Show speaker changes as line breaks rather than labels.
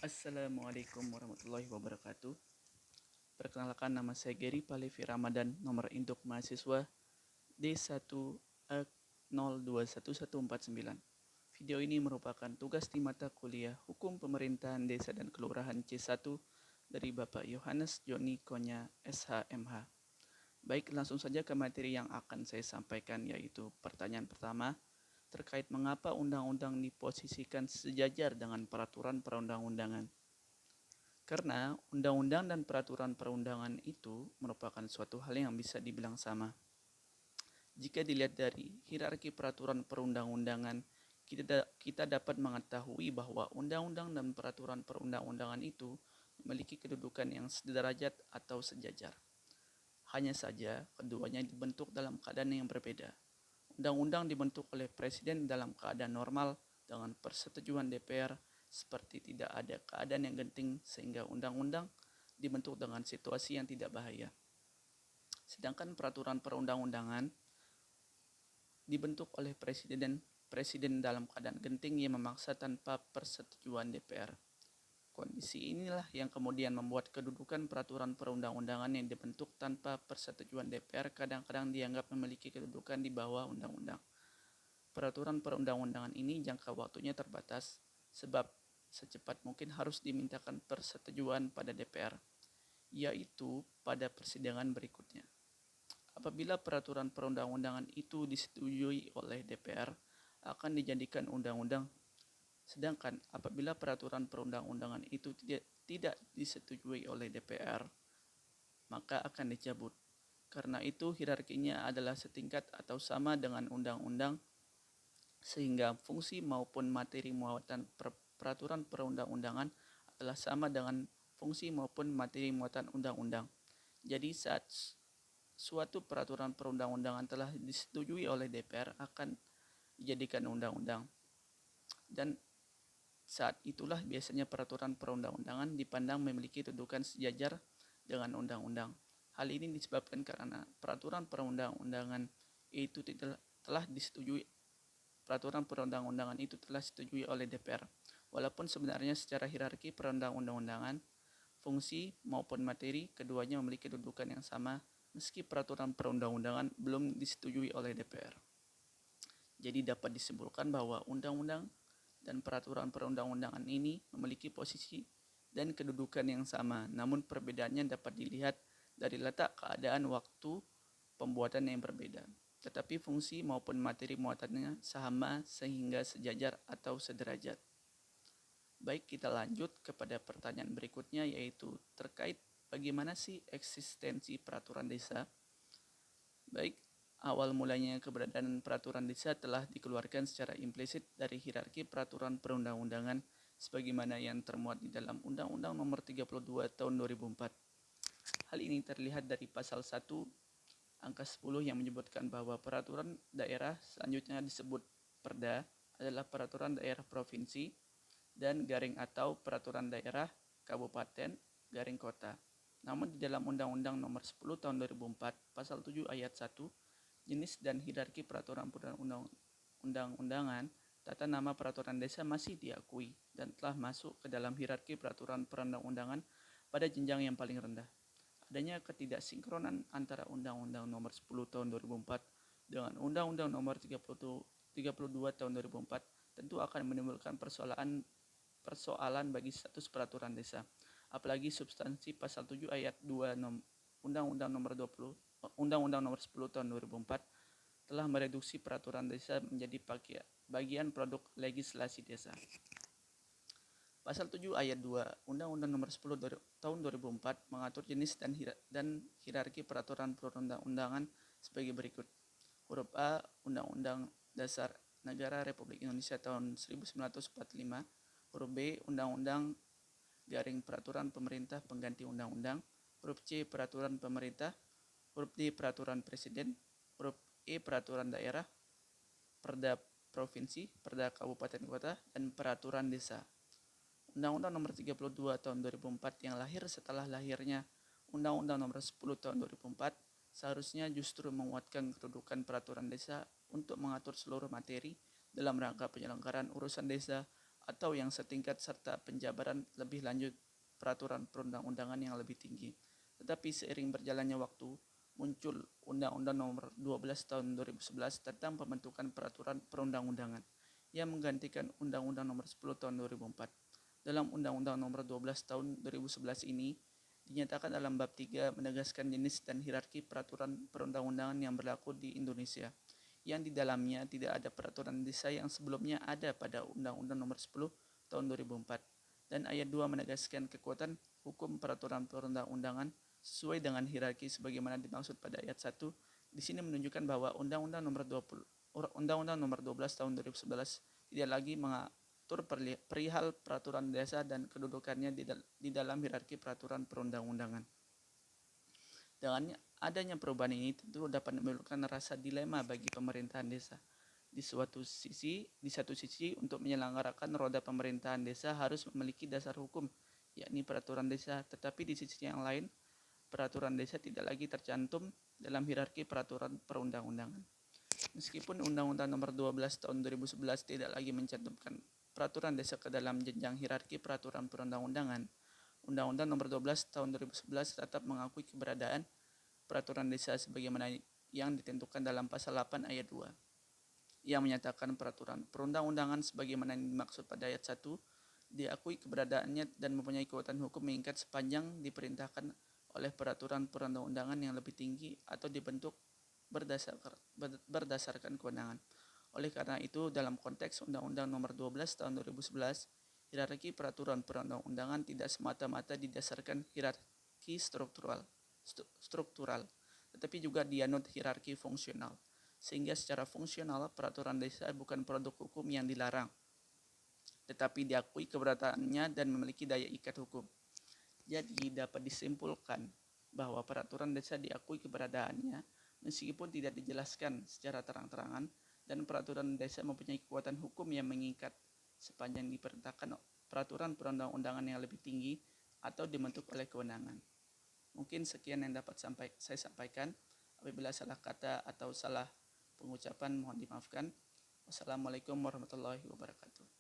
Assalamualaikum warahmatullahi wabarakatuh. Perkenalkan, nama saya Gary Palevi Ramadan, nomor induk mahasiswa D1A021149. Video ini merupakan tugas di mata kuliah Hukum Pemerintahan Desa dan Kelurahan C1 dari Bapak Yohanes Joni Konya SHMH. Baik, langsung saja ke materi yang akan saya sampaikan, yaitu pertanyaan pertama terkait mengapa undang-undang diposisikan sejajar dengan peraturan perundang-undangan. Karena undang-undang dan peraturan perundangan itu merupakan suatu hal yang bisa dibilang sama. Jika dilihat dari hierarki peraturan perundang-undangan, kita dapat mengetahui bahwa undang-undang dan peraturan perundang-undangan itu memiliki kedudukan yang sederajat atau sejajar. Hanya saja keduanya dibentuk dalam keadaan yang berbeda. Undang-undang dibentuk oleh Presiden dalam keadaan normal dengan persetujuan DPR, seperti tidak ada keadaan yang genting sehingga undang-undang dibentuk dengan situasi yang tidak bahaya. Sedangkan peraturan perundang-undangan dibentuk oleh Presiden dalam keadaan genting yang memaksa tanpa persetujuan DPR. Kondisi inilah yang kemudian membuat kedudukan peraturan perundang-undangan yang dibentuk tanpa persetujuan DPR kadang-kadang dianggap memiliki kedudukan di bawah undang-undang. Peraturan perundang-undangan ini jangka waktunya terbatas, sebab secepat mungkin harus dimintakan persetujuan pada DPR, yaitu pada persidangan berikutnya. Apabila peraturan perundang-undangan itu disetujui oleh DPR, akan dijadikan undang-undang. Sedangkan apabila peraturan perundang-undangan itu tidak disetujui oleh DPR, maka akan dicabut. Karena itu hierarkinya adalah setingkat atau sama dengan undang-undang, sehingga fungsi maupun materi muatan peraturan perundang-undangan adalah sama dengan fungsi maupun materi muatan undang-undang. Jadi saat suatu peraturan perundang-undangan telah disetujui oleh DPR akan dijadikan undang-undang. Dan saat itulah biasanya peraturan perundang-undangan dipandang memiliki kedudukan sejajar dengan undang-undang. Hal ini disebabkan karena peraturan perundang-undangan itu telah disetujui oleh DPR. Walaupun sebenarnya secara hierarki perundang-undangan, fungsi maupun materi keduanya memiliki kedudukan yang sama meski peraturan perundang-undangan belum disetujui oleh DPR. Jadi dapat disimpulkan bahwa undang-undang dan peraturan perundang-undangan ini memiliki posisi dan kedudukan yang sama, namun perbedaannya dapat dilihat dari letak keadaan waktu pembuatan yang berbeda. Tetapi fungsi maupun materi muatannya sama sehingga sejajar atau sederajat. Baik, kita lanjut kepada pertanyaan berikutnya, yaitu terkait bagaimana sih eksistensi peraturan desa. Baik, awal mulanya keberadaan peraturan desa telah dikeluarkan secara implisit dari hierarki peraturan perundang-undangan sebagaimana yang termuat di dalam Undang-Undang Nomor 32 Tahun 2004. Hal ini terlihat dari pasal 1 angka 10 yang menyebutkan bahwa peraturan daerah selanjutnya disebut Perda adalah peraturan daerah provinsi dan garing atau peraturan daerah kabupaten garing kota. Namun di dalam Undang-Undang Nomor 10 Tahun 2004 Pasal 7 Ayat 1, jenis dan hierarki peraturan perundang-undangan, tata nama peraturan desa masih diakui dan telah masuk ke dalam hierarki peraturan perundang-undangan pada jenjang yang paling rendah. Adanya ketidaksinkronan antara Undang-Undang Nomor 10 Tahun 2004 dengan Undang-Undang Nomor 32 Tahun 2004 tentu akan menimbulkan persoalan bagi status peraturan desa. Apalagi substansi pasal 7 ayat 2 Undang-Undang Nomor 10 Tahun 2004 telah mereduksi peraturan desa menjadi bagian produk legislasi desa. Pasal 7 ayat 2 Undang-Undang Nomor 10 Tahun 2004 mengatur jenis dan hierarki peraturan perundang-undangan sebagai berikut. Huruf A, Undang-Undang Dasar Negara Republik Indonesia tahun 1945. Huruf B, Undang-Undang garing peraturan pemerintah pengganti undang-undang. Huruf C, peraturan pemerintah. Huruf D, peraturan presiden. Huruf E, peraturan daerah, perda provinsi, perda kabupaten kota, dan peraturan desa. Undang-Undang Nomor 32 Tahun 2004 yang lahir setelah lahirnya Undang-Undang Nomor 10 Tahun 2004 seharusnya justru menguatkan kedudukan peraturan desa untuk mengatur seluruh materi dalam rangka penyelenggaraan urusan desa atau yang setingkat serta penjabaran lebih lanjut peraturan perundang-undangan yang lebih tinggi. Tetapi seiring berjalannya waktu, muncul Undang-Undang Nomor 12 Tahun 2011 tentang pembentukan peraturan perundang-undangan yang menggantikan Undang-Undang Nomor 10 Tahun 2004. Dalam Undang-Undang Nomor 12 Tahun 2011 ini, dinyatakan dalam bab 3 menegaskan jenis dan hierarki peraturan perundang-undangan yang berlaku di Indonesia, yang di dalamnya tidak ada peraturan desa yang sebelumnya ada pada Undang-Undang Nomor 10 Tahun 2004. Dan ayat 2 menegaskan kekuatan hukum peraturan perundang-undangan sesuai dengan hierarki sebagaimana dimaksud pada ayat 1. Di sini menunjukkan bahwa Undang-Undang Nomor 12 Tahun 2011 tidak lagi mengatur perihal peraturan desa dan kedudukannya di dalam hierarki peraturan perundang-undangan. Dengan adanya perubahan ini tentu dapat menimbulkan rasa dilema bagi pemerintahan desa. Di satu sisi untuk menyelenggarakan roda pemerintahan desa harus memiliki dasar hukum, yakni peraturan desa, tetapi di sisi yang lain peraturan desa tidak lagi tercantum dalam hierarki peraturan perundang-undangan. Meskipun Undang-Undang Nomor 12 Tahun 2011 tidak lagi mencantumkan peraturan desa ke dalam jenjang hierarki peraturan perundang-undangan, Undang-Undang Nomor 12 Tahun 2011 tetap mengakui keberadaan peraturan desa sebagaimana yang ditentukan dalam pasal 8 ayat 2. Yang menyatakan peraturan perundang-undangan sebagaimana yang dimaksud pada ayat 1 diakui keberadaannya dan mempunyai kekuatan hukum mengikat sepanjang diperintahkan oleh peraturan perundang-undangan yang lebih tinggi atau dibentuk berdasarkan kewenangan. Oleh karena itu, dalam konteks Undang-Undang Nomor 12 Tahun 2011, hierarki peraturan perundang-undangan tidak semata-mata didasarkan hierarki struktural, tetapi juga dianut hierarki fungsional. Sehingga secara fungsional peraturan desa bukan produk hukum yang dilarang, tetapi diakui keberadaannya dan memiliki daya ikat hukum. Jadi dapat disimpulkan bahwa peraturan desa diakui keberadaannya meskipun tidak dijelaskan secara terang-terangan, dan peraturan desa mempunyai kekuatan hukum yang mengikat sepanjang diperintahkan peraturan perundang-undangan yang lebih tinggi atau dibentuk oleh kewenangan. Mungkin sekian yang dapat saya sampaikan. Apabila salah kata atau salah pengucapan mohon dimaafkan. Wassalamualaikum warahmatullahi wabarakatuh.